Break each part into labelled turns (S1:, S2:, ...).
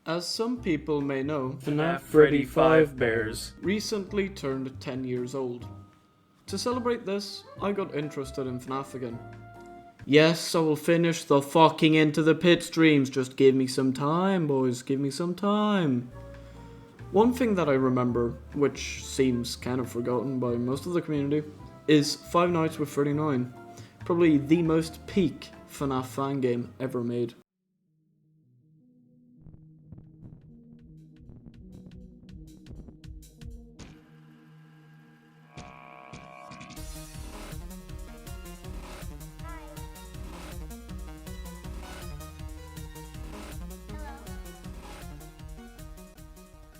S1: As some people may know,
S2: FNAF Freddy 5 Bears
S1: recently turned 10 years old. To celebrate this, I got interested in FNAF again. Yes, I will finish the fucking Into the Pit streams, just give me some time, boys, give me some time. One thing that I remember, which seems kind of forgotten by most of the community, is Five Nights with 39, probably the most peak FNAF fan game ever made.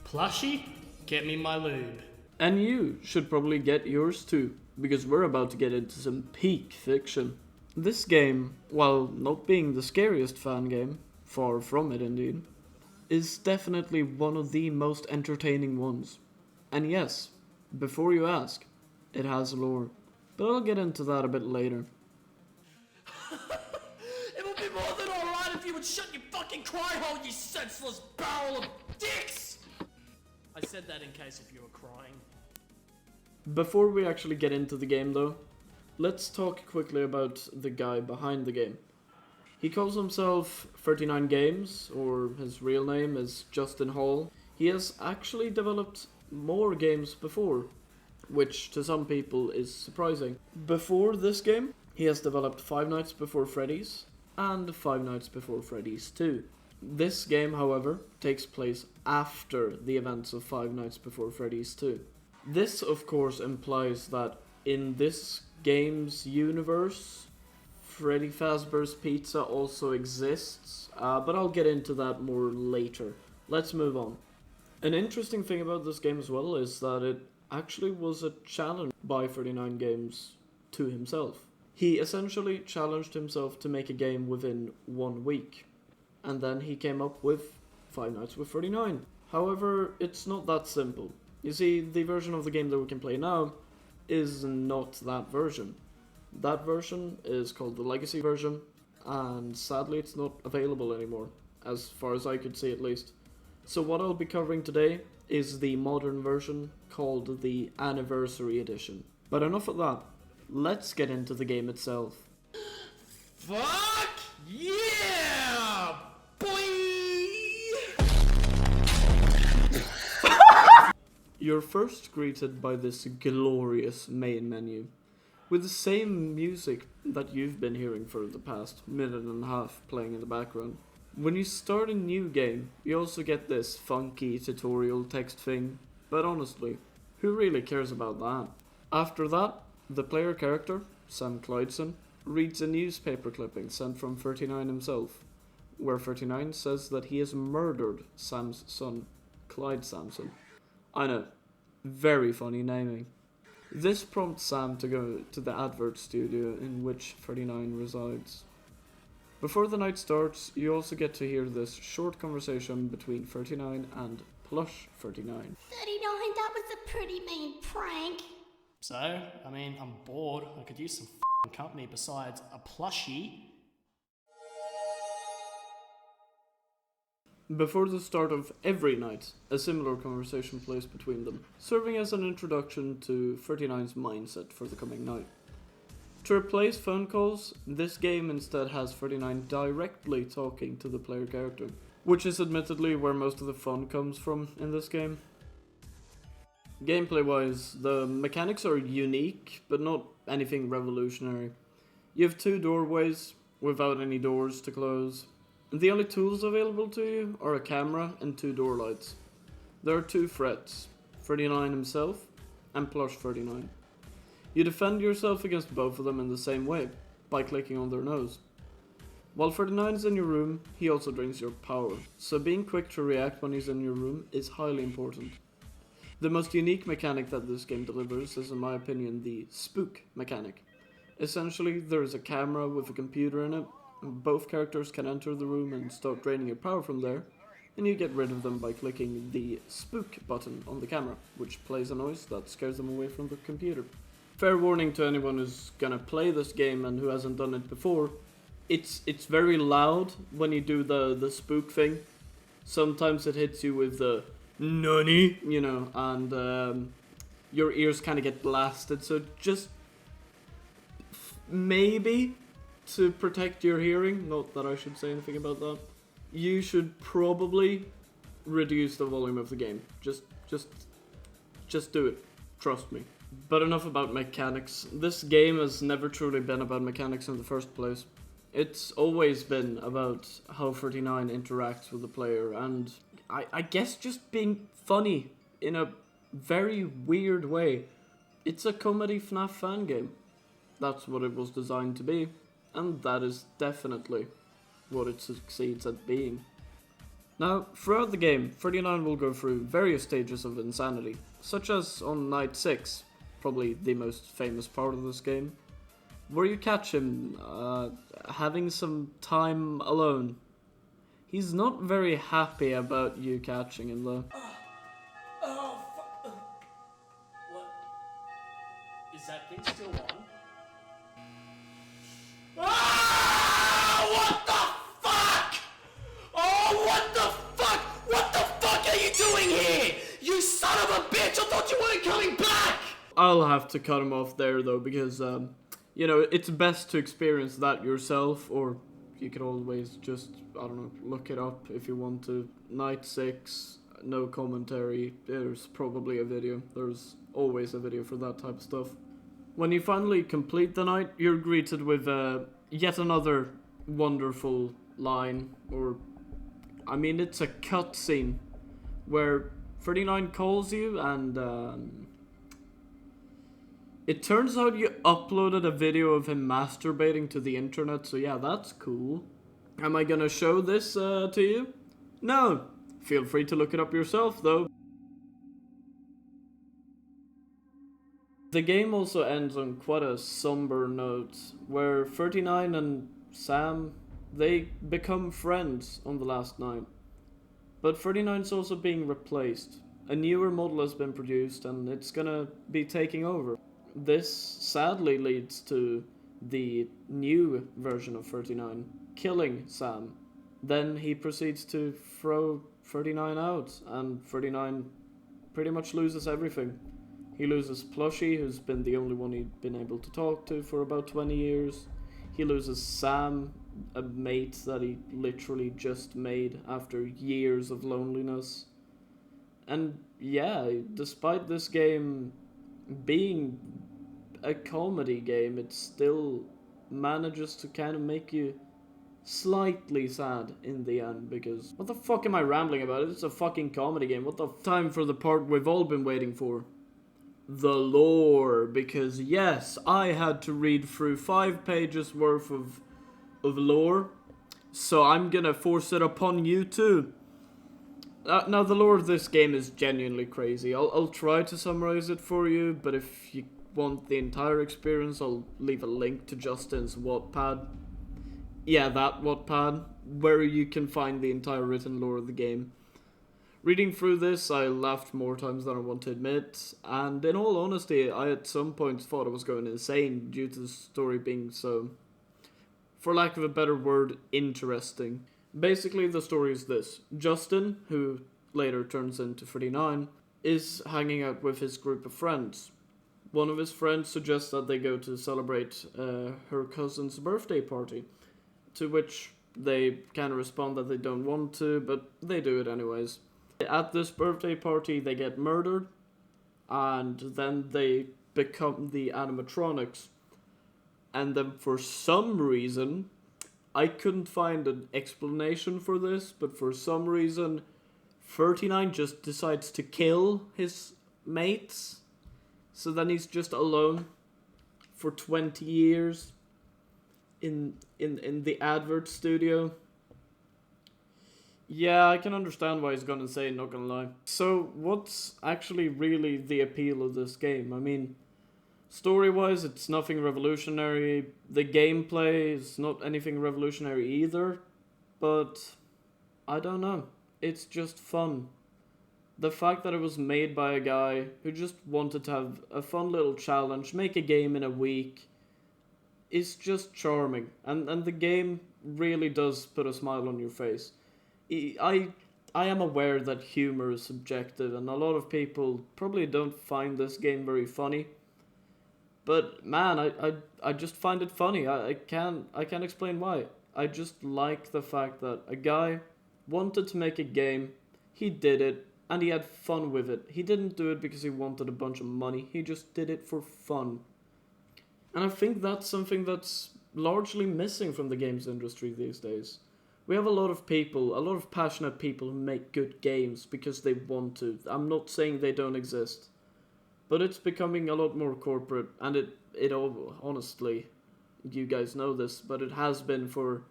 S2: Plushie, get me my lube.
S1: And you should probably get yours too, because we're about to get into some peak fiction. This game, while not being the scariest fan game, far from it indeed, is definitely one of the most entertaining ones. And yes, before you ask, it has lore. But I'll get into that a bit later.
S2: It would be more than alright if you would shut your fucking cry hole, you senseless barrel of dicks! I said that in case if you were crying.
S1: Before we actually get into the game though, let's talk quickly about the guy behind the game. He calls himself 39 Games, or his real name is Justin Hall. He has actually developed more games before, which to some people is surprising. Before this game, he has developed Five Nights Before Freddy's and Five Nights Before Freddy's 2. This game, however, takes place after the events of Five Nights Before Freddy's 2. This, of course, implies that in this game's universe, Freddy Fazbear's Pizza also exists, but I'll get into that more later. Let's move on. An interesting thing about this game as well is that it actually was a challenge by 39 Games to himself. He essentially challenged himself to make a game within 1 week, and then he came up with Five Nights with 39. However, it's not that simple. You see, the version of the game that we can play now is not that version. That version is called the Legacy version, and sadly it's not available anymore, as far as I could see at least. So what I'll be covering today is the modern version called the Anniversary Edition. But enough of that, let's get into the game itself.
S2: Fuck yeah! Boy!
S1: You're first greeted by this glorious main menu, with the same music that you've been hearing for the past minute and a half playing in the background. When you start a new game, you also get this funky tutorial text thing, but honestly, who really cares about that? After that, the player character, Sam Clydeson, reads a newspaper clipping sent from 39 himself, where 39 says that he has murdered Sam's son, Clyde Sampson. I know, very funny naming. This prompts Sam to go to the advert studio in which 39 resides. Before the night starts, you also get to hear this short conversation between 39 and Plush 39.
S3: 39, that was a pretty mean prank.
S2: So, I'm bored. I could use some company besides a plushie.
S1: Before the start of every night, a similar conversation plays between them, serving as an introduction to 39's mindset for the coming night. To replace phone calls, this game instead has 39 directly talking to the player character, which is admittedly where most of the fun comes from in this game. Gameplay-wise, the mechanics are unique, but not anything revolutionary. You have 2 doorways, without any doors to close. The only tools available to you are a camera and 2 door lights. There are 2 threats, 39 himself and Plush 39. You defend yourself against both of them in the same way, by clicking on their nose. While 39 is in your room, he also drains your power, so being quick to react when he's in your room is highly important. The most unique mechanic that this game delivers is, in my opinion, the spook mechanic. Essentially, there is a camera with a computer in it. Both characters can enter the room and start draining your power from there, and you get rid of them by clicking the spook button on the camera, which plays a noise that scares them away from the computer. Fair warning to anyone who's gonna play this game and who hasn't done it before, it's very loud when you do the spook thing. Sometimes it hits you with the nani, you know, and your ears kind of get blasted. So just maybe to protect your hearing, not that I should say anything about that, you should probably reduce the volume of the game. Just do it. Trust me. But enough about mechanics. This game has never truly been about mechanics in the first place. It's always been about how 39 interacts with the player, and I guess just being funny in a very weird way. It's a comedy FNAF fan game. That's what it was designed to be, and that is definitely what it succeeds at being. Now, throughout the game, 39 will go through various stages of insanity, such as on night 6, probably the most famous part of this game, where you catch him having some time alone. He's not very happy about you catching him though.
S2: Oh, what? Is that thing still on? Ah! What the fuck? Oh, what the fuck? What the fuck are you doing here? You son of a bitch! I thought you weren't coming back!
S1: I'll have to cut him off there though, because you know, it's best to experience that yourself, or you could always just, I don't know, look it up if you want to. Night 6, no commentary, there's probably a video. There's always a video for that type of stuff. When you finally complete the night, you're greeted with yet another wonderful line, or, I mean, it's a cutscene, where 39 calls you, and it turns out you uploaded a video of him masturbating to the internet, so yeah, that's cool. Am I gonna show this to you? No. Feel free to look it up yourself, though. The game also ends on quite a somber note, where 39 and Sam, they become friends on the last night. But 39's also being replaced. A newer model has been produced, and it's gonna be taking over. This sadly leads to the new version of 39 killing Sam. Then he proceeds to throw 39 out, and 39 pretty much loses everything. He loses Plushie, who's been the only one he'd been able to talk to for about 20 years. He loses Sam, a mate that he literally just made after years of loneliness. And yeah, despite this game being a comedy game, it still manages to kind of make you slightly sad in the end, because what the fuck am I rambling about? It's a fucking comedy game. What the time for the part we've all been waiting for. The lore, because yes, I had to read through 5 pages worth of lore, so I'm gonna force it upon you too. Now, the lore of this game is genuinely crazy. I'll try to summarize it for you, but if you want the entire experience, I'll leave a link to Justin's Wattpad. Yeah, that Wattpad, where you can find the entire written lore of the game. Reading through this, I laughed more times than I want to admit, and in all honesty, I at some points thought I was going insane due to the story being so, for lack of a better word, interesting. Basically, the story is this. Justin, who later turns into 39, is hanging out with his group of friends. One of his friends suggests that they go to celebrate her cousin's birthday party, to which they kind of respond that they don't want to, but they do it anyways. At this birthday party, they get murdered, and then they become the animatronics. And then for some reason, I couldn't find an explanation for this, but for some reason, 39 just decides to kill his mates. So then he's just alone for 20 years in the advert studio. Yeah, I can understand why he's gone insane, not gonna lie. So, what's actually really the appeal of this game? I mean, story-wise, it's nothing revolutionary. The gameplay is not anything revolutionary either. But, I don't know. It's just fun. The fact that it was made by a guy who just wanted to have a fun little challenge, make a game in a week, is just charming. And the game really does put a smile on your face. I I am aware that humor is subjective, and a lot of people probably don't find this game very funny. But man, I just find it funny. I can't explain why. I just like the fact that a guy wanted to make a game, he did it, and he had fun with it. He didn't do it because he wanted a bunch of money. He just did it for fun. And I think that's something that's largely missing from the games industry these days. We have a lot of people, a lot of passionate people who make good games because they want to. I'm not saying they don't exist, but it's becoming a lot more corporate, and it honestly, you guys know this, but it has been for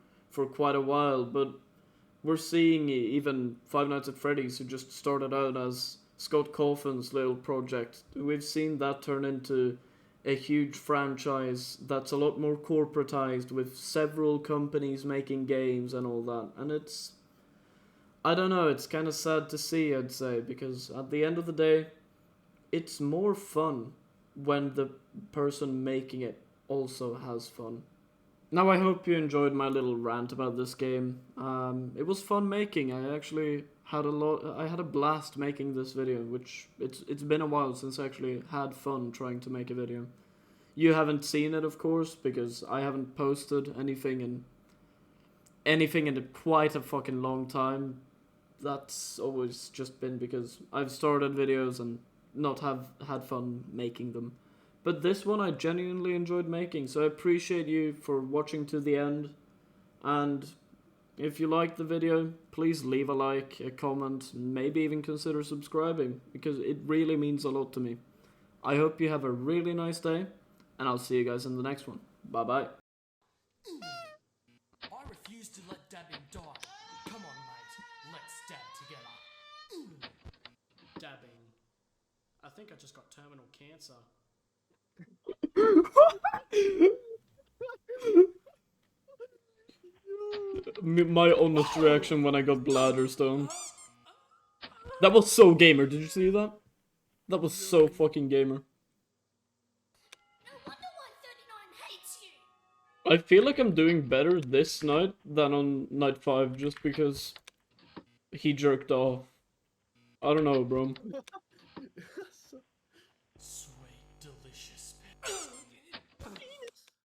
S1: quite a while. But we're seeing even Five Nights at Freddy's, who just started out as Scott Cawthon's little project. We've seen that turn into a huge franchise that's a lot more corporatized with several companies making games and all that. And it's, I don't know, it's kind of sad to see, I'd say, because at the end of the day, it's more fun when the person making it also has fun. Now, I hope you enjoyed my little rant about this game. It was fun making. I actually had a lot. I had a blast making this video, which it's been a while since I actually had fun trying to make a video. You haven't seen it, of course, because I haven't posted anything in quite a fucking long time. That's always just been because I've started videos and not have had fun making them. But this one I genuinely enjoyed making, so I appreciate you for watching to the end. And if you liked the video, please leave a like, a comment, maybe even consider subscribing, because it really means a lot to me. I hope you have a really nice day, and I'll see you guys in the next one. Bye bye.
S2: I refuse to let dabbing die. Come on, mate. Let's dab together. Dabbing. I think I just got terminal cancer.
S1: My honest reaction when I got bladder stone. That was so gamer, did you see that? That was so fucking gamer.
S3: No wonder 139 hates you.
S1: I feel like I'm doing better this night than on night 5 just because he jerked off. I don't know, bro.
S2: Sweet.